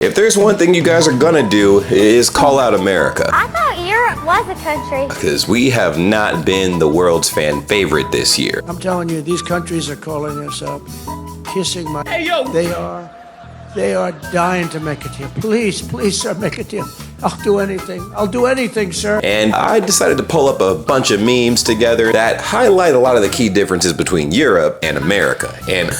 If there's one thing you guys are gonna do is call out America. I thought Europe was a country. Because we have not been the world's fan favorite this year. I'm telling you, these countries are calling us up, kissing my... Hey, yo! They are dying to make it here. Please, sir, make it here. I'll do anything. I'll do anything, sir. And I decided to pull up a bunch of memes together that highlight a lot of the key differences between Europe and America. And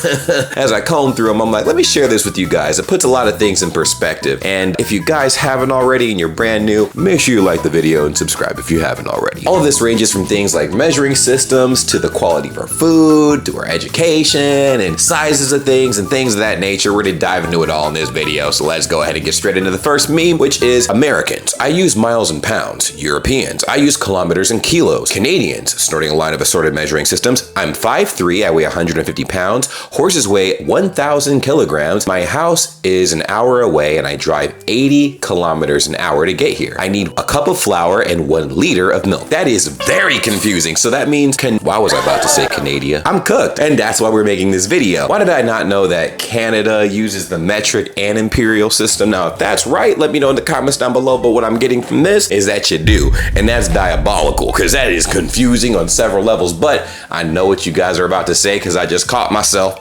as I combed through them, I'm like, let me share this with you guys. It puts a lot of things in perspective. And if you guys haven't already and you're brand new, make sure you like the video and subscribe if you haven't already. All of this ranges from things like measuring systems to the quality of our food, to our education, and sizes of things and things of that nature. We're gonna dive into it all in this video. So let's go ahead and get straight into the first meme, which is Americans. I use miles and pounds. Europeans, I use kilometers and kilos. Canadians, snorting a line of assorted measuring systems. I'm 5'3", I weigh 150 pounds. Horses weigh 1,000 kilograms. My house is an hour away and I drive 80 kilometers an hour to get here. I need a cup of flour and 1 liter of milk. That is very confusing. So that means, why was I about to say Canada? I'm cooked. And that's why we're making this video. Why did I not know that Canada uses the metric and imperial system? Now, if that's right, let me know in the comments down below. But what I'm getting from this is that you do, and that's diabolical because that is confusing on several levels. But I know what you guys are about to say because I just caught myself.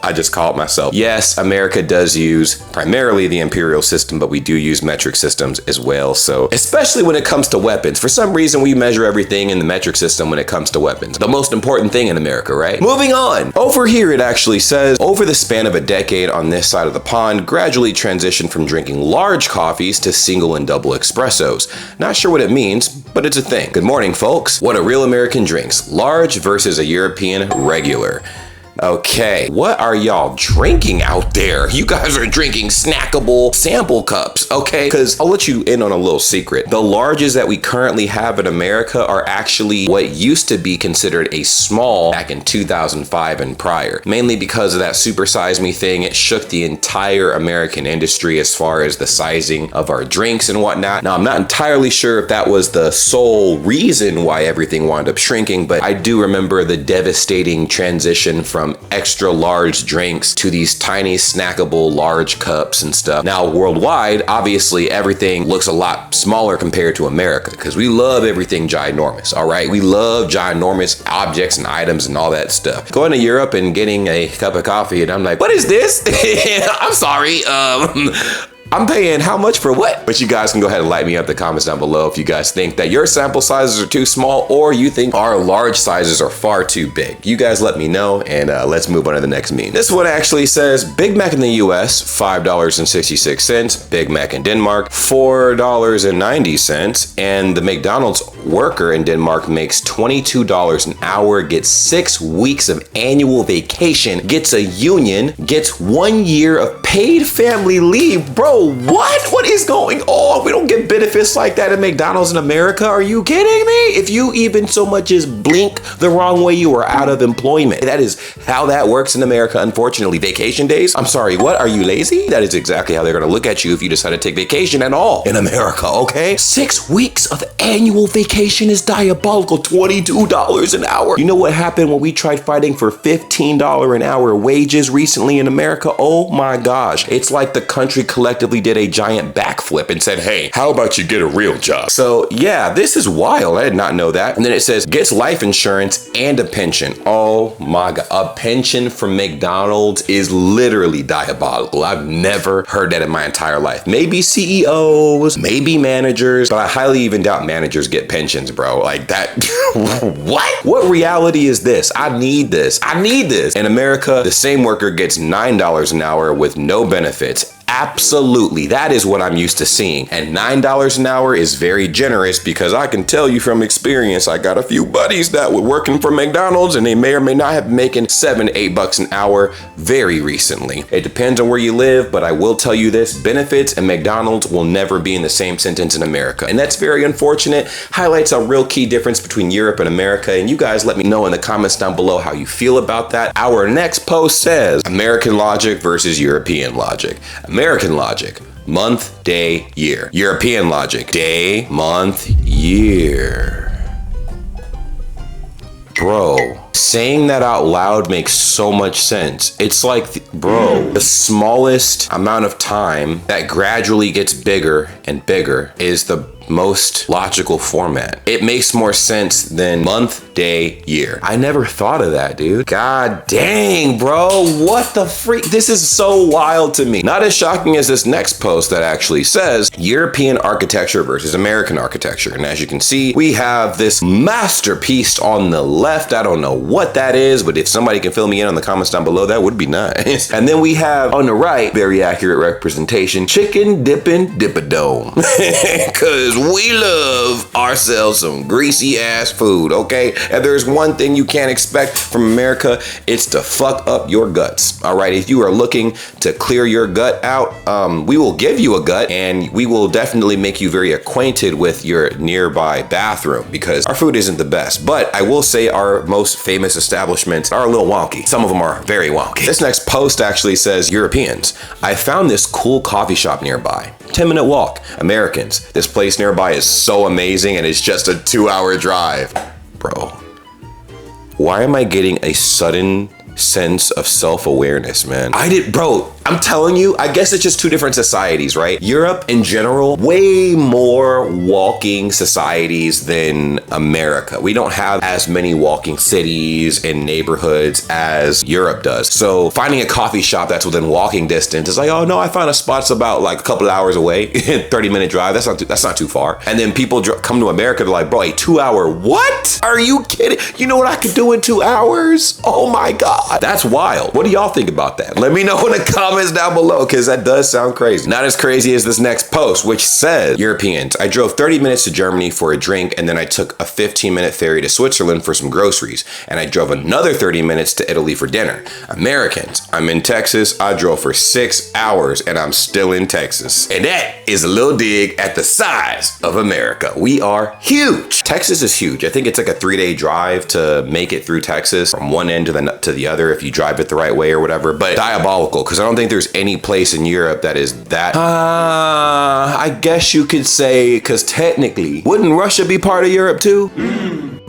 Yes, America does use primarily the imperial system, but we do use metric systems as well. So especially when it comes to weapons, for some reason we measure everything in the metric system when it comes to weapons. The most important thing in America, right? Moving on. Over here it actually says, over the span of a decade on this side of the pond, gradually transitioned from drinking large coffees to single and double espressos. Not sure what it means, but it's a thing. Good morning, folks. What a real American drinks. Large versus a European regular. Okay, what are y'all drinking out there? You guys are drinking snackable sample cups, okay? Because I'll let you in on a little secret. The larges that we currently have in America are actually what used to be considered a small back in 2005 and prior. Mainly because of that Super Size Me thing. It shook the entire American industry as far as the sizing of our drinks and whatnot. Now, I'm not entirely sure if that was the sole reason why everything wound up shrinking, but I do remember the devastating transition from extra large drinks to these tiny snackable large cups and stuff. Now worldwide, obviously everything looks a lot smaller compared to America because we love everything ginormous, all right? We love ginormous objects and items and all that stuff. Going to Europe and getting a cup of coffee and I'm like, what is this? I'm sorry, I'm paying how much for what? But you guys can go ahead and light me up in the comments down below if you guys think that your sample sizes are too small or you think our large sizes are far too big. You guys let me know and let's move on to the next meme. This one actually says Big Mac in the US, $5.66. Big Mac in Denmark, $4.90. And the McDonald's worker in Denmark makes $22 an hour, gets 6 weeks of annual vacation, gets a union, gets 1 year of paid family leave. Bro, what is going on? We don't get benefits like that at McDonald's in America. Are you kidding me? If you even so much as blink the wrong way, you are out of employment. That is how that works in America, unfortunately. Vacation days? I'm sorry, what? Are you lazy? That is exactly how they're gonna look at you if you decide to take vacation at all in America, okay? 6 weeks of annual vacation is diabolical. $22 an hour. You know what happened when we tried fighting for $15 an hour wages recently in America? Oh my gosh. It's like the country collectively did a giant backflip and said, hey, how about you get a real job? So yeah, this is wild. I did not know that. And then it says gets life insurance and a pension. Oh my God, a pension from McDonald's is literally diabolical. I've never heard that in my entire life. Maybe CEOs, maybe managers, but I highly even doubt managers get pensions, bro. Like that, what? What reality is this? I need this. In America, the same worker gets $9 an hour with no benefits. Absolutely, that is what I'm used to seeing. And $9 an hour is very generous because I can tell you from experience, I got a few buddies that were working for McDonald's and they may or may not have been making $7, $8 an hour very recently. It depends on where you live, but I will tell you this, benefits and McDonald's will never be in the same sentence in America. And that's very unfortunate, highlights a real key difference between Europe and America. And you guys let me know in the comments down below how you feel about that. Our next post says, American logic versus European logic. American logic, month, day, year. European logic, day, month, year. Bro. Saying that out loud makes so much sense. It's like, bro, the smallest amount of time that gradually gets bigger and bigger is the most logical format. It makes more sense than month, day, year. I never thought of that, dude. God dang, bro. What the freak? This is so wild to me. Not as shocking as this next post that actually says European architecture versus American architecture. And as you can see, we have this masterpiece on the left. I don't know what that is, but if somebody can fill me in on the comments down below, that would be nice. And then we have on the right, very accurate representation, chicken dippin' dippadome. Cause we love ourselves some greasy ass food, okay? And there's one thing you can't expect from America, it's to fuck up your guts. All right, if you are looking to clear your gut out, we will give you a gut and we will definitely make you very acquainted with your nearby bathroom because our food isn't the best. But I will say our most famous establishments are a little wonky. Some of them are very wonky. This next post actually says Europeans. I found this cool coffee shop nearby. 10-minute walk. Americans. This place nearby is so amazing and it's just a 2-hour drive. Bro, why am I getting a sudden sense of self-awareness, man? Bro, I'm telling you, I guess it's just two different societies, right? Europe in general, way more walking societies than America. We don't have as many walking cities and neighborhoods as Europe does. So finding a coffee shop that's within walking distance is like, oh no, I found a spot's about like a couple hours away, 30-minute drive. That's not too far. And then people come to America, they're like, bro, a 2-hour, what? Are you kidding? You know what I could do in 2 hours? Oh my God. That's wild. What do y'all think about that? Let me know in the comments down below because that does sound crazy. Not as crazy as this next post, which says Europeans. I drove 30 minutes to Germany for a drink and then I took a 15-minute ferry to Switzerland for some groceries. And I drove another 30 minutes to Italy for dinner. Americans. I'm in Texas. I drove for 6 hours and I'm still in Texas. And that is a little dig at the size of America. We are huge. Texas is huge. I think it's like a 3-day drive to make it through Texas from one end to the other if you drive it the right way or whatever, but diabolical because I don't think there's any place in Europe that is that, I guess you could say, because technically, wouldn't Russia be part of Europe too?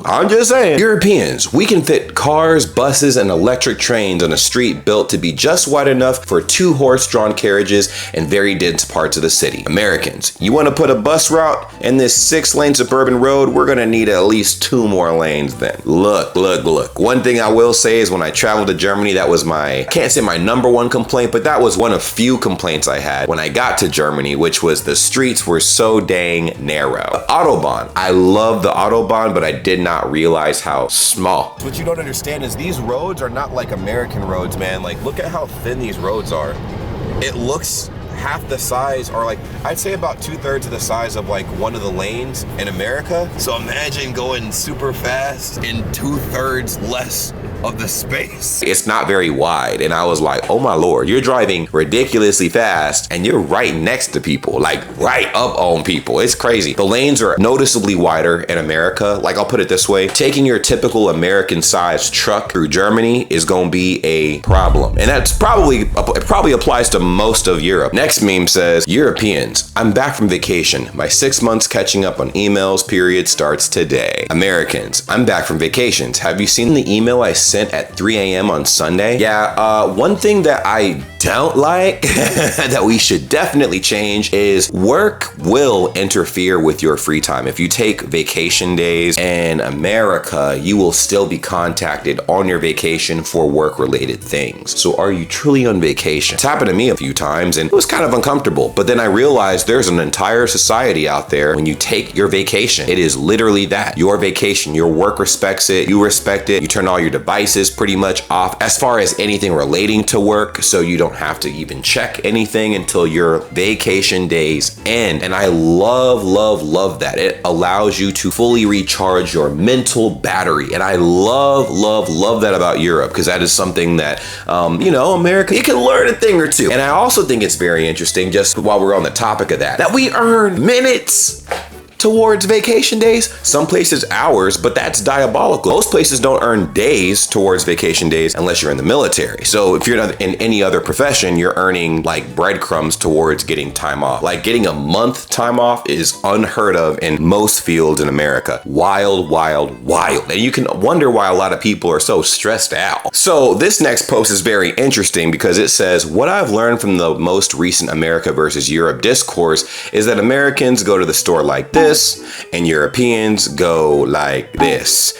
I'm just saying. Europeans, we can fit cars, buses, and electric trains on a street built to be just wide enough for 2 horse-drawn carriages in very dense parts of the city. Americans, you want to put a bus route in this 6-lane suburban road, we're gonna need at least 2 more lanes then. Look. One thing I will say is when I traveled to Germany, that was I can't say my #1 complaint, but that was one of few complaints I had when I got to Germany, which was the streets were so dang narrow. The Autobahn, I love the Autobahn, but I did not realize how small. What you don't understand is these roads are not like American roads, man. Like, look at how thin these roads are. It looks half the size, or like, I'd say about 2/3 of the size of like one of the lanes in America. So imagine going super fast in 2/3 less of the space. It's not very wide. And I was like, oh my Lord, you're driving ridiculously fast and you're right next to people, like right up on people. It's crazy. The lanes are noticeably wider in America. Like, I'll put it this way, taking your typical American sized truck through Germany is gonna be a problem. And it probably applies to most of Europe. Next meme says, Europeans, I'm back from vacation. My 6 months catching up on emails period starts today. Americans, I'm back from vacations. Have you seen the email I sent at 3 a.m. on Sunday? Yeah, one thing that I don't like that we should definitely change is work will interfere with your free time. If you take vacation days in America, you will still be contacted on your vacation for work-related things. So are you truly on vacation? It's happened to me a few times and it was kind of uncomfortable, but then I realized there's an entire society out there when you take your vacation. It is literally that, your vacation. Your work respects it, you respect it, you turn all your devices pretty much off as far as anything relating to work, so you don't have to even check anything until your vacation days end. And I love that. It allows you to fully recharge your mental battery. And I love that about Europe, because that is something that, America, you can learn a thing or two. And I also think it's very interesting, just while we're on the topic of that we earn minutes towards vacation days, some places hours, but that's diabolical. Most places don't earn days towards vacation days unless you're in the military. So if you're not in any other profession, you're earning like breadcrumbs towards getting time off. Like getting a month time off is unheard of in most fields in America. Wild, wild, wild. And you can wonder why a lot of people are so stressed out. So this next post is very interesting because it says, what I've learned from the most recent America versus Europe discourse is that Americans go to the store like this and Europeans go like this.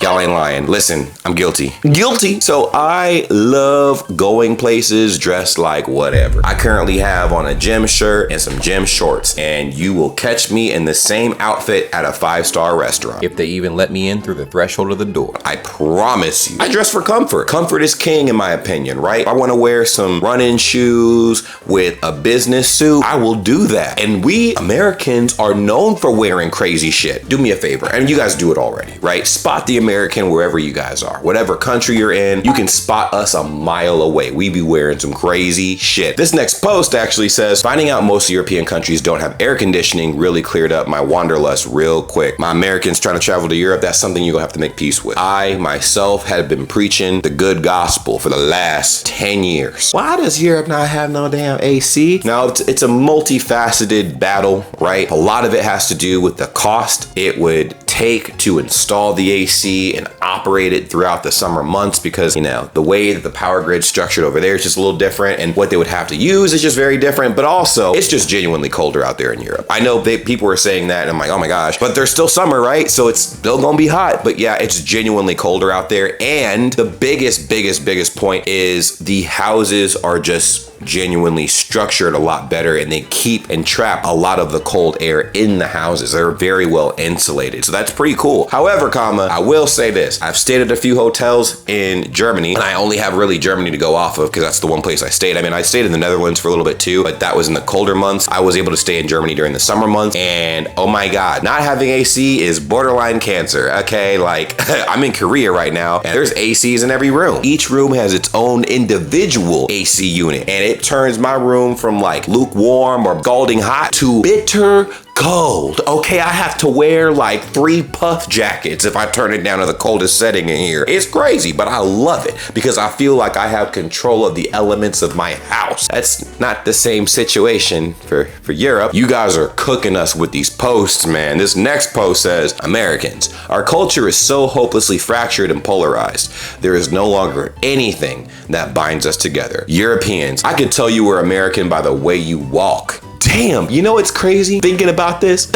Y'all ain't lying. Listen, I'm guilty. Guilty. So I love going places dressed like whatever. I currently have on a gym shirt and some gym shorts, and you will catch me in the same outfit at a 5-star restaurant, if they even let me in through the threshold of the door. I promise you. I dress for comfort. Comfort is king in my opinion, right? I want to wear some running shoes with a business suit. I will do that. And we Americans are known for wearing crazy shit. Do me a favor, and you guys do it already, right? Spot the American wherever you guys are. Whatever country you're in, you can spot us a mile away. We be wearing some crazy shit. This next post actually says, finding out most European countries don't have air conditioning really cleared up my wanderlust real quick. My Americans trying to travel to Europe, that's something you're gonna have to make peace with. I myself have been preaching the good gospel for the last 10 years. Why does Europe not have no damn AC? Now, it's a multifaceted battle, right? A lot of it has to do with the cost it would take to install the AC and operate it throughout the summer months, because you know the way that the power grid's structured over there is just a little different, and what they would have to use is just very different. But also it's just genuinely colder out there in Europe. I know people are saying that and I'm like, oh my gosh, but there's still summer, right? So it's still gonna be hot. But yeah, it's genuinely colder out there. And the biggest point is the houses are just genuinely structured a lot better, and they keep and trap a lot of the cold air in the houses. They're very well insulated, so that's pretty cool. However, I will say this: I've stayed at a few hotels in Germany, and I only have really Germany to go off of because that's the one place I stayed. I mean, I stayed in the Netherlands for a little bit too, but that was in the colder months. I was able to stay in Germany during the summer months, and oh my god, not having AC is borderline cancer. Okay, like I'm in Korea right now, and there's ACs in every room. Each room has its own individual AC unit, and it turns my room from like lukewarm or scalding hot to bitter cold. Okay, I have to wear like 3 puff jackets if I turn it down to the coldest setting in here. It's crazy, but I love it because I feel like I have control of the elements of my house. That's not the same situation for Europe. You guys are cooking us with these posts, man. This next post says, Americans, our culture is so hopelessly fractured and polarized. There is no longer anything that binds us together. Europeans, I can tell you were American by the way you walk. Damn, you know what's crazy thinking about this?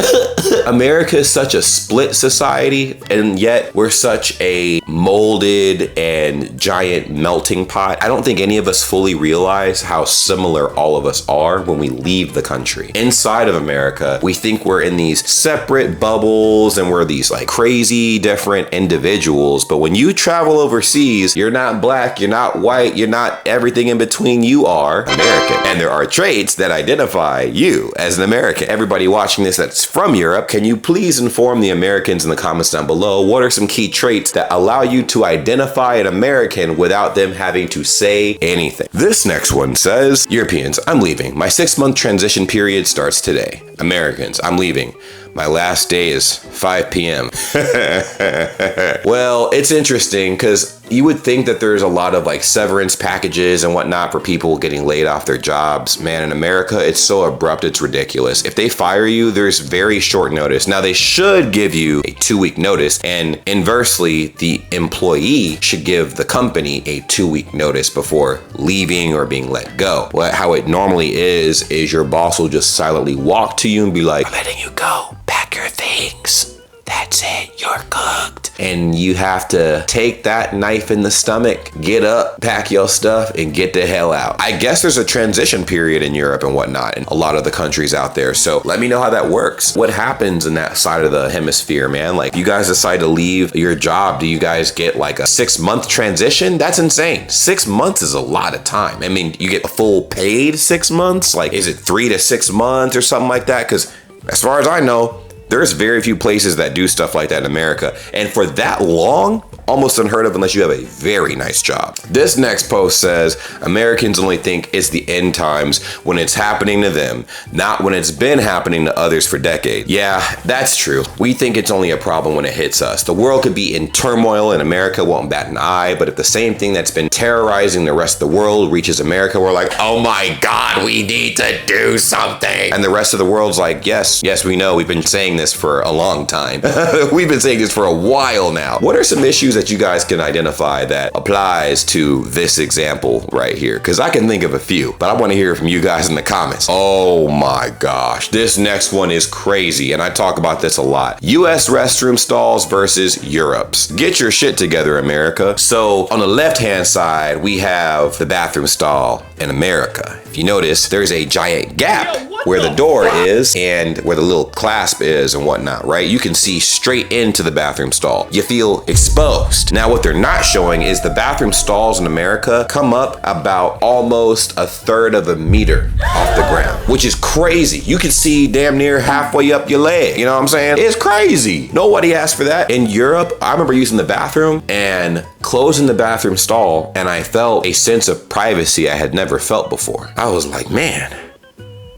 America is such a split society, and yet we're such a molded and giant melting pot. I don't think any of us fully realize how similar all of us are when we leave the country. Inside of America, we think we're in these separate bubbles and we're these like crazy different individuals. But when you travel overseas, you're not black, you're not white, you're not everything in between. You are American. And there are traits that identify you as an American. Everybody watching this that's from Europe, can you please inform the Americans in the comments down below what are some key traits that allow you to identify an American without them having to say anything? This next one says, Europeans, I'm leaving. My 6-month transition period starts today. Americans, I'm leaving. My last day is 5 p.m. Well, it's interesting because you would think that there's a lot of like severance packages and whatnot for people getting laid off their jobs. Man, in America, it's so abrupt, it's ridiculous. If they fire you, there's very short notice. Now, they should give you a 2-week notice, and inversely, the employee should give the company a 2-week notice before leaving or being let go. How it normally is your boss will just silently walk to you and be like, I'm letting you go. Pack your things. That's it, you're cooked. And you have to take that knife in the stomach, get up, pack your stuff, and get the hell out. I guess there's a transition period in Europe and whatnot in a lot of the countries out there. So let me know how that works. What happens in that side of the hemisphere, man? Like, you guys decide to leave your job. Do you guys get like a 6-month transition? That's insane. 6 months is a lot of time. I mean, you get a full paid 6 months? Like, is it 3 to 6 months or something like that? Because as far as I know, There's very few places that do stuff like that in America. And for that long, almost unheard of unless you have a very nice job. This next post says, Americans only think it's the end times when it's happening to them, not when it's been happening to others for decades. Yeah, that's true. We think it's only a problem when it hits us. The world could be in turmoil and America won't bat an eye, but if the same thing that's been terrorizing the rest of the world reaches America, we're like, oh my God, we need to do something. And the rest of the world's like, yes, we know. We've been saying this for a long time. We've been saying this for a while now. What are some issues that you guys can identify that applies to this example right here? Because I can think of a few, but I want to hear from you guys in the comments. Oh my gosh, this next one is crazy, and I talk about this a lot. US restroom stalls versus Europe's. Get your shit together, America. So on the left-hand side, we have the bathroom stall in America. If you notice, there's a giant gap where the door is and where the little clasp is and whatnot, right? You can see straight into the bathroom stall. You feel exposed. Now, what they're not showing is the bathroom stalls in America come up about almost 1/3 of a meter off the ground, which is crazy. You can see damn near halfway up your leg. You know what I'm saying? It's crazy. Nobody asked for that. In Europe, I remember using the bathroom and closing the bathroom stall, and I felt a sense of privacy I had never felt before. I was like, man,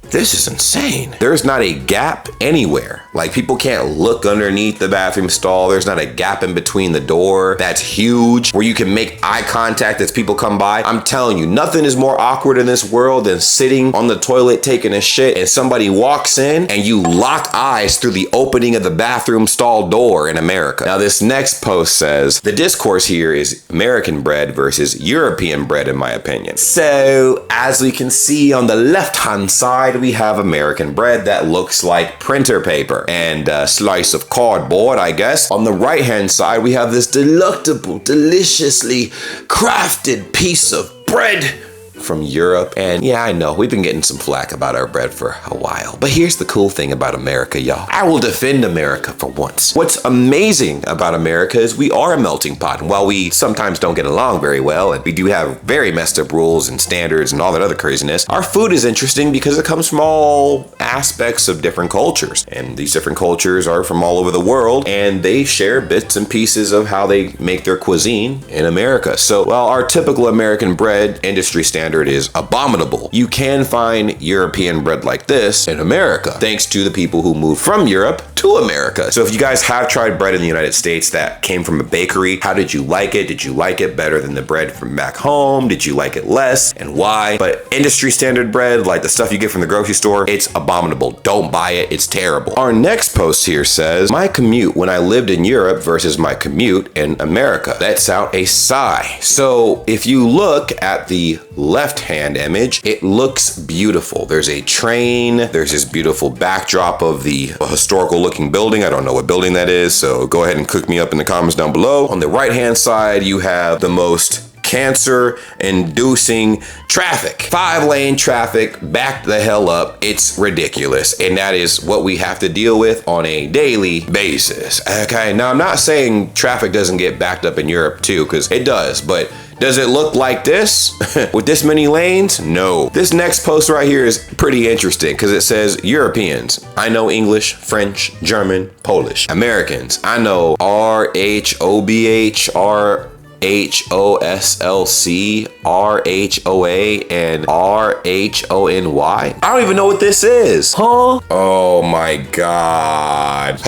this is insane. There's not a gap anywhere. Like, people can't look underneath the bathroom stall. There's not a gap in between the door that's huge where you can make eye contact as people come by. I'm telling you, nothing is more awkward in this world than sitting on the toilet taking a shit and somebody walks in and you lock eyes through the opening of the bathroom stall door in America. Now, this next post says, the discourse here is American bread versus European bread, in my opinion. So, as we can see on the left-hand side, we have American bread that looks like printer paper and a slice of cardboard, I guess. On the right-hand side, we have this delectable, deliciously crafted piece of bread from Europe. And yeah, I know we've been getting some flack about our bread for a while, but here's the cool thing about America, y'all. I will defend America for once. What's amazing about America is we are a melting pot, and while we sometimes don't get along very well and we do have very messed up rules and standards and all that other craziness, our food is interesting because it comes from all aspects of different cultures, and these different cultures are from all over the world, and they share bits and pieces of how they make their cuisine in America. So while our typical American bread industry standard is abominable, you can find European bread like this in America, thanks to the people who moved from Europe to America. So if you guys have tried bread in the United States that came from a bakery, how did you like it? Did you like it better than the bread from back home? Did you like it less, and why? But industry standard bread, like the stuff you get from the grocery store, it's abominable. Don't buy it. It's terrible. Our next post here says, my commute when I lived in Europe versus my commute in America. Lets out a sigh. So if you look at the left-hand image, it looks beautiful. There's a train, there's this beautiful backdrop of the historical looking building. I don't know what building that is, so go ahead and cook me up in the comments down below. On the right-hand side, you have the most cancer-inducing traffic. 5-lane traffic, back the hell up. It's ridiculous. And that is what we have to deal with on a daily basis. Okay, now I'm not saying traffic doesn't get backed up in Europe too, because it does, but does it look like this with this many lanes? No. This next post right here is pretty interesting because it says Europeans. I know English, French, German, Polish. Americans. I know RHOBH, RHOSLC, RHOA, and RHONY. I don't even know what this is. Huh? Oh my God.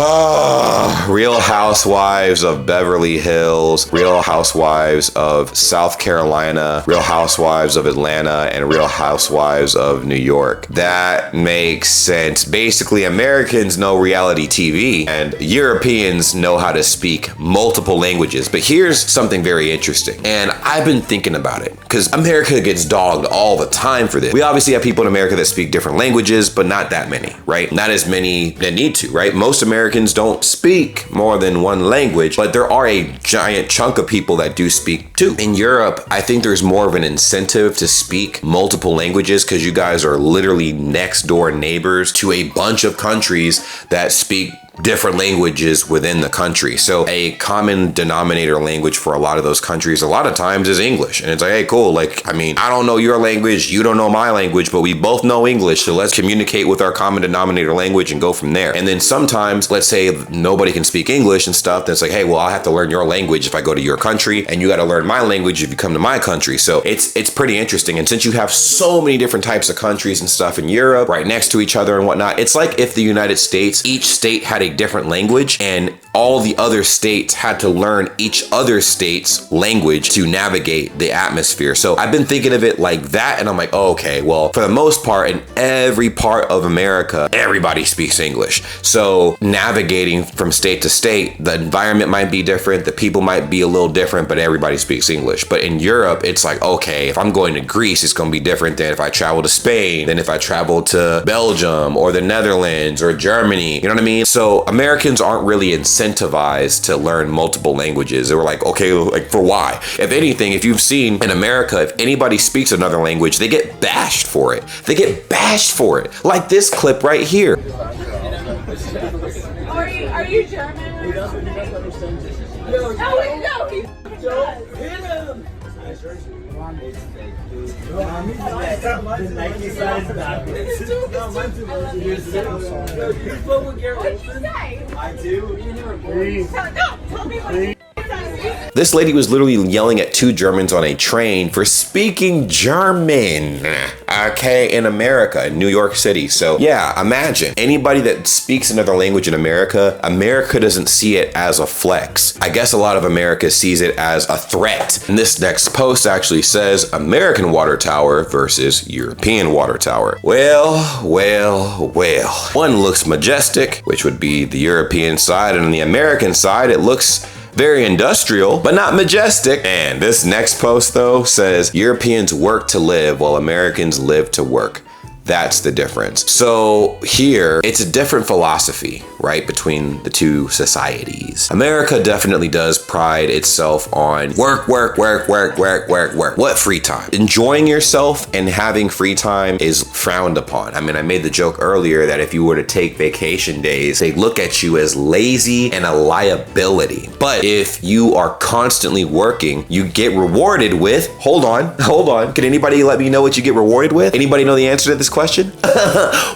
Real Housewives of Beverly Hills, Real Housewives of South Carolina, Real Housewives of Atlanta, and Real Housewives of New York. That makes sense. Basically, Americans know reality TV and Europeans know how to speak multiple languages. But here's something very interesting, and I've been thinking about it because America gets dogged all the time for this. We obviously have people in America that speak different languages, but not that many, right? Not as many that need to, right? Most Americans don't speak more than one language, but there are a giant chunk of people that do speak two. In Europe, I think there's more of an incentive to speak multiple languages because you guys are literally next door neighbors to a bunch of countries that speak different languages within the country. So a common denominator language for a lot of those countries, a lot of times is English. And it's like, hey, cool. Like, I mean, I don't know your language, you don't know my language, but we both know English. So let's communicate with our common denominator language and go from there. And then sometimes, let's say nobody can speak English and stuff. Then it's like, hey, well, I have to learn your language if I go to your country, and you got to learn my language if you come to my country. So it's pretty interesting. And since you have so many different types of countries and stuff in Europe right next to each other and whatnot, it's like if the United States, each state had a different language and all the other states had to learn each other state's language to navigate the atmosphere. So I've been thinking of it like that, and I'm like, oh, okay, well, for the most part, in every part of America, everybody speaks English. So navigating from state to state, the environment might be different, the people might be a little different, but everybody speaks English. But in Europe, it's like, okay, if I'm going to Greece, it's going to be different than if I travel to Spain, than if I travel to Belgium or the Netherlands or Germany. You know what I mean? So Americans aren't really incentivized to learn multiple languages. They were like, okay, like for why? If anything, if you've seen in America, if anybody speaks another language, they get bashed for it. They get bashed for it. Like this clip right here. Are you German? He doesn't understand. No, he don't hit him. The Nike side is backwards. You spoke with Garrett. What did you say? I do. Tell me what you said. This lady was literally yelling at two Germans on a train for speaking German, okay, in America, in New York City. So yeah, imagine anybody that speaks another language in America, America doesn't see it as a flex. I guess a lot of America sees it as a threat. And this next post actually says American water tower versus European water tower. Well. One looks majestic, which would be the European side, and on the American side, it looks very industrial, but not majestic. And this next post though says Europeans work to live while Americans live to work. That's the difference. So here, it's a different philosophy, right, between the two societies. America definitely does pride itself on work. What free time? Enjoying yourself and having free time is frowned upon. I mean, I made the joke earlier that if you were to take vacation days, they look at you as lazy and a liability. But if you are constantly working, you get rewarded with, hold on. Can anybody let me know what you get rewarded with? Anybody know the answer to this question?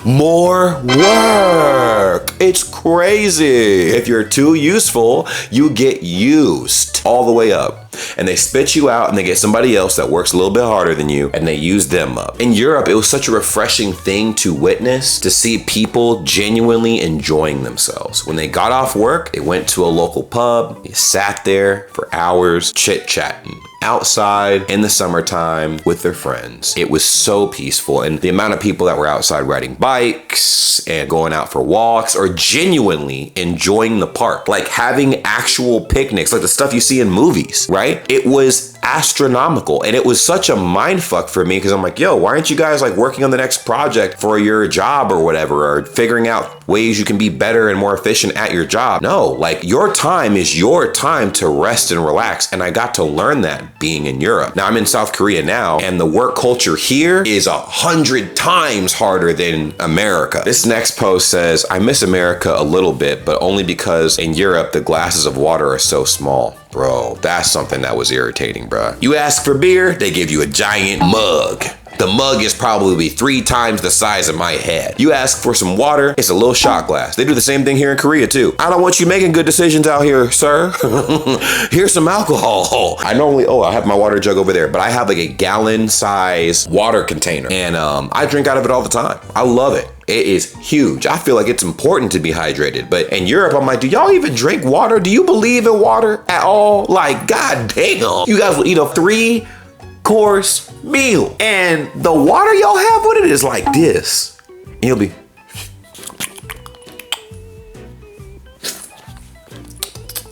More work. It's crazy. If you're too useful, you get used all the way up. And they spit you out and they get somebody else that works a little bit harder than you and they use them up. In Europe, it was such a refreshing thing to witness, to see people genuinely enjoying themselves. When they got off work, they went to a local pub, they sat there for hours chit-chatting outside in the summertime with their friends. It was so peaceful, and the amount of people that were outside riding bikes and going out for walks or genuinely enjoying the park, like having actual picnics, like the stuff you see in movies, right? It was astronomical, and it was such a mind fuck for me because I'm like, yo, why aren't you guys like working on the next project for your job or whatever, or figuring out ways you can be better and more efficient at your job? No, like your time is your time to rest and relax, and I got to learn that being in Europe. Now I'm in South Korea now, and the work culture here is 100 times harder than America. This next post says, I miss America a little bit, but only because in Europe the glasses of water are so small. Bro, that's something that was irritating, bro. You ask for beer, they give you a giant mug. The mug is probably 3 times the size of my head. You ask for some water, it's a little shot glass. They do the same thing here in Korea too. I don't want you making good decisions out here, sir. Here's some alcohol. I normally, I have my water jug over there, but I have like a gallon size water container, and I drink out of it all the time. I love it. It is huge. I feel like it's important to be hydrated. But in Europe, I'm like, do y'all even drink water? Do you believe in water at all? Like, god damn. You guys will eat a 3-course meal, and the water y'all have with it is like this. And you'll be,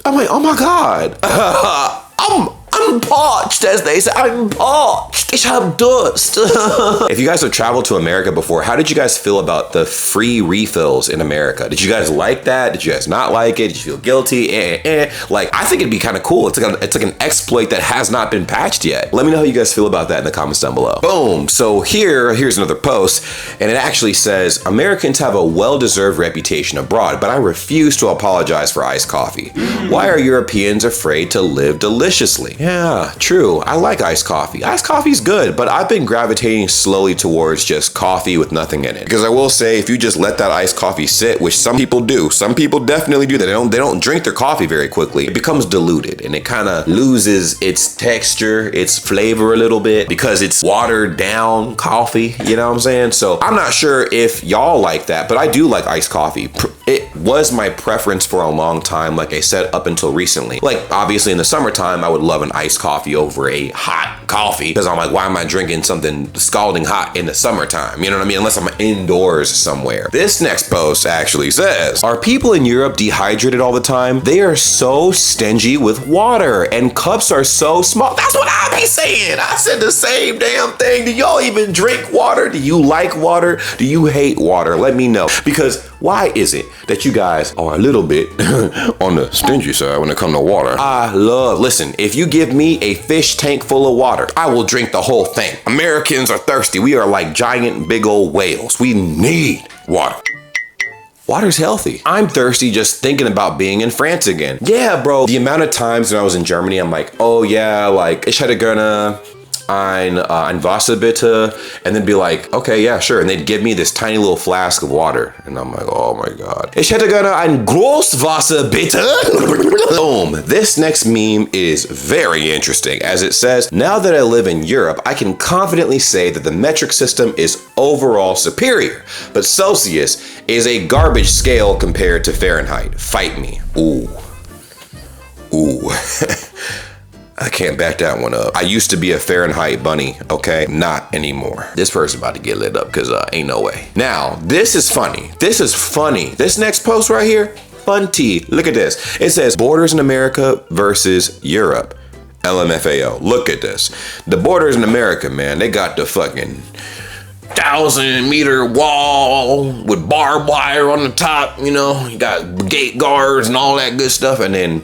I'm like, oh my god. I'm parched, as they say. I'm parched. Ich hab Durst. If you guys have traveled to America before, how did you guys feel about the free refills in America? Did you guys like that? Did you guys not like it? Did you feel guilty? Like, I think it'd be kind of cool. It's like an exploit that has not been patched yet. Let me know how you guys feel about that in the comments down below. Boom. So here's another post, and it actually says, Americans have a well-deserved reputation abroad, but I refuse to apologize for iced coffee. Why are Europeans afraid to live deliciously? Yeah, true. I like iced coffee. Iced coffee's good, but I've been gravitating slowly towards just coffee with nothing in it. Because I will say, if you just let that iced coffee sit, which some people do, some people definitely do that. They don't drink their coffee very quickly. It becomes diluted and it kind of loses its texture, its flavor a little bit because it's watered down coffee. You know what I'm saying? So I'm not sure if y'all like that, but I do like iced coffee. It was my preference for a long time, like I said, up until recently. Like, obviously in the summertime, I would love an iced coffee over a hot coffee because I'm like, why am I drinking something scalding hot in the summertime? You know what I mean? Unless I'm indoors somewhere. This next post actually says, are people in Europe dehydrated all the time? They are so stingy with water and cups are so small. That's what I be saying. I said the same damn thing. Do y'all even drink water? Do you like water? Do you hate water? Let me know. Because why is it that you guys are a little bit on the stingy side when it comes to water? Listen, if you give me a fish tank full of water, I will drink the whole thing. Americans are thirsty. We are like giant big old whales. We need water. Water's healthy. I'm thirsty just thinking about being in France again. Yeah, bro. The amount of times when I was in Germany, I'm like, oh yeah, like, ich hätte gerne ein Wasser bitte, and then be like, okay, yeah, sure. And they'd give me this tiny little flask of water. And I'm like, oh my God. Ich hätte gerne ein Großwasser bitte. Boom. This next meme is very interesting as it says, now that I live in Europe, I can confidently say that the metric system is overall superior, but Celsius is a garbage scale compared to Fahrenheit. Fight me. Ooh. I can't back that one up. I used to be a Fahrenheit bunny, okay? Not anymore. This person about to get lit up because ain't no way. Now, this is funny. This next post right here, funty. Look at this. It says borders in America versus Europe. LMFAO. Look at this. The borders in America, man, they got the fucking 1,000-meter wall with barbed wire on the top, you know? You got gate guards and all that good stuff, and then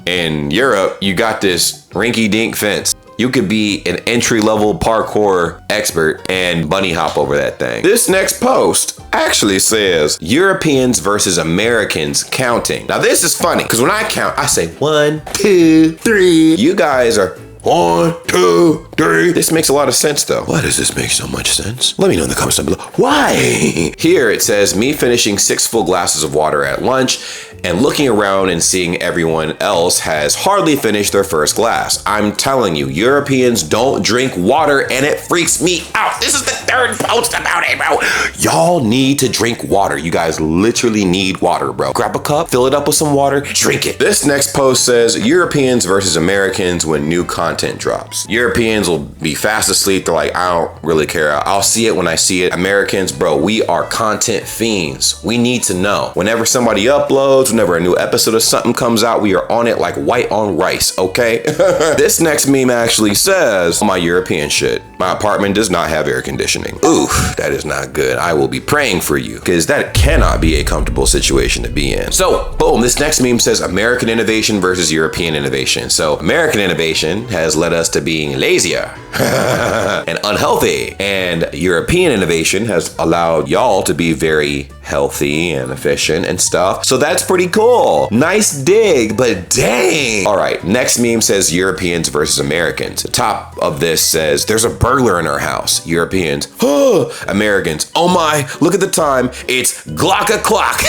in Europe, you got this rinky-dink fence. You could be an entry-level parkour expert and bunny hop over that thing. This next post actually says Europeans versus Americans counting. Now this is funny because when I count, I say 1, 2, 3. You guys are 1, 2, 3. This makes a lot of sense though. Why does this make so much sense? Let me know in the comments down below. Why? Here it says me finishing 6 full glasses of water at lunch and looking around and seeing everyone else has hardly finished their first glass. I'm telling you, Europeans don't drink water and it freaks me out. This is the third post about it, bro. Y'all need to drink water. You guys literally need water, bro. Grab a cup, fill it up with some water, drink it. This next post says Europeans versus Americans when new content drops. Europeans will be fast asleep. They're like, I don't really care. I'll see it when I see it. Americans, bro, we are content fiends. We need to know. Whenever somebody uploads, whenever a new episode of something comes out, we are on it like white on rice, okay? This next meme actually says, my European shit. My apartment does not have air conditioning. Oof, that is not good. I will be praying for you because that cannot be a comfortable situation to be in. So, boom, this next meme says American innovation versus European innovation. So, American innovation has led us to being lazier and unhealthy. And European innovation has allowed y'all to be very healthy and efficient and stuff. So that's pretty cool. Nice dig, but dang. All right, next meme says Europeans versus Americans. The top of this says, there's a burglar in our house. Europeans, oh, Americans, oh my, look at the time. It's Glock o'clock.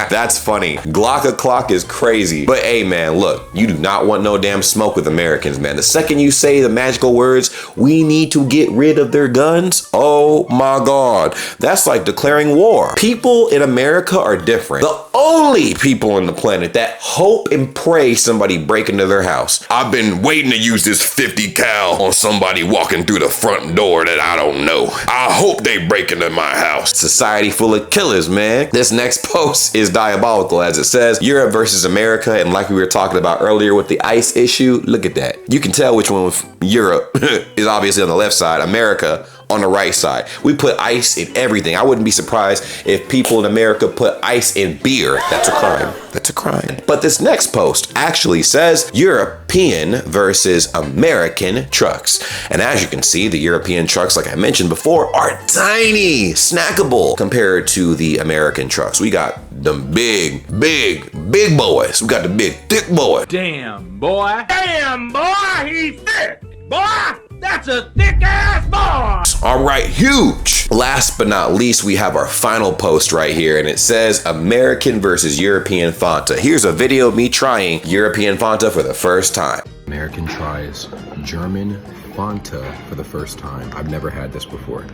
That's funny. Glock o'clock is crazy. But hey, man, look, you do not want no damn smoke with Americans, man. The second you say the magical words, we need to get rid of their guns, oh my God. That's like declaring war. People in America are different. The only people on the planet that hope and pray somebody break into their house. I've been waiting to use this 50 cal on somebody walking through the front door that I don't know. I hope they break into my house. Society full of killers, man. This next post is diabolical, as it says Europe versus America, and like we were talking about earlier with the ICE issue, look at that. You can tell which one with Europe is obviously on the left side, America on the right side. We put ice in everything. I wouldn't be surprised if people in America put ice in beer. That's a crime. That's a crime. But this next post actually says European versus American trucks. And as you can see, the European trucks, like I mentioned before, are tiny, snackable compared to the American trucks. We got them big boys. We got the big, thick boy. Damn, boy. Damn, boy, he's thick. Boy, that's a thick ass boy. All right, huge. Last but not least, we have our final post right here, and it says American versus European Fanta. Here's a video of me trying European Fanta for the first time. American tries German Fanta for the first time. I've never had this before.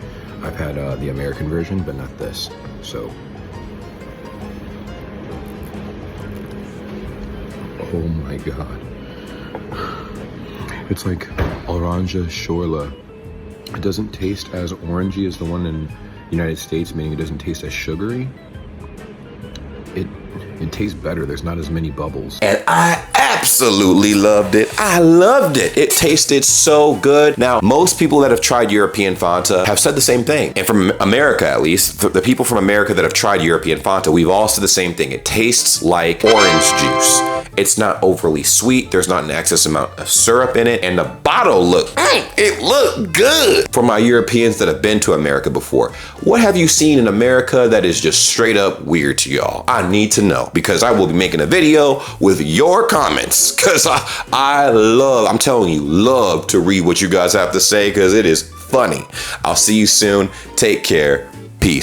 I've had the American version, but not this. So, oh my God. It's like Oranje Schorle. It doesn't taste as orangey as the one in the United States, meaning it doesn't taste as sugary. It tastes better. There's not as many bubbles. And I absolutely loved it. I loved it. It tasted so good. Now, most people that have tried European Fanta have said the same thing. And from America, at least, the people from America that have tried European Fanta, we've all said the same thing. It tastes like orange juice. It's not overly sweet. There's not an excess amount of syrup in it. And the bottle looked good. For my Europeans that have been to America before, what have you seen in America that is just straight up weird to y'all? I need to know, because I will be making a video with your comments, because I'm telling you, love to read what you guys have to say, because it is funny. I'll see you soon. Take care. Peace.